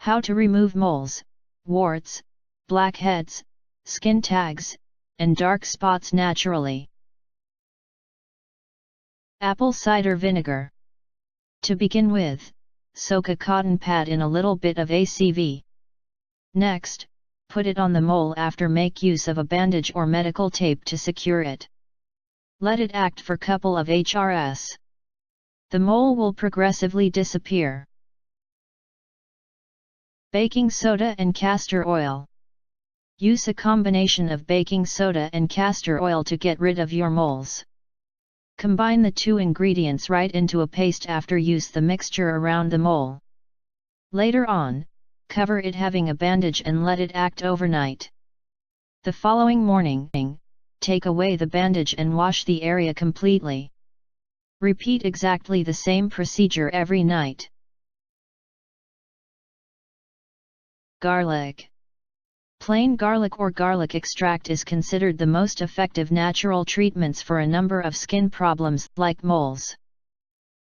How to remove moles, warts, blackheads, skin tags, and dark spots naturally. Apple cider vinegar. To begin with, soak a cotton pad in a little bit of ACV. Next, put it on the mole after make use of a bandage or medical tape to secure it. Let it act for couple of HRS. The mole will progressively disappear. Baking soda and castor oil. Use a combination of baking soda and castor oil to get rid of your moles. Combine the two ingredients right into a paste after use the mixture around the mole. Later on, cover it having a bandage and let it act overnight. The following morning, take away the bandage and wash the area completely. Repeat exactly the same procedure every night. Garlic. Plain garlic or garlic extract is considered the most effective natural treatments for a number of skin problems, like moles.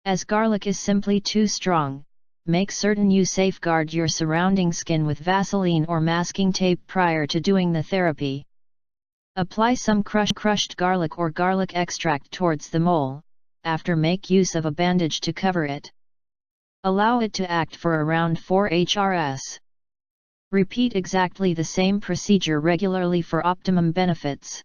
As garlic is simply too strong, make certain you safeguard your surrounding skin with Vaseline or masking tape prior to doing the therapy. Apply some crushed garlic or garlic extract towards the mole, after make use of a bandage to cover it. Allow it to act for around 4 HRS. Repeat exactly the same procedure regularly for optimum benefits.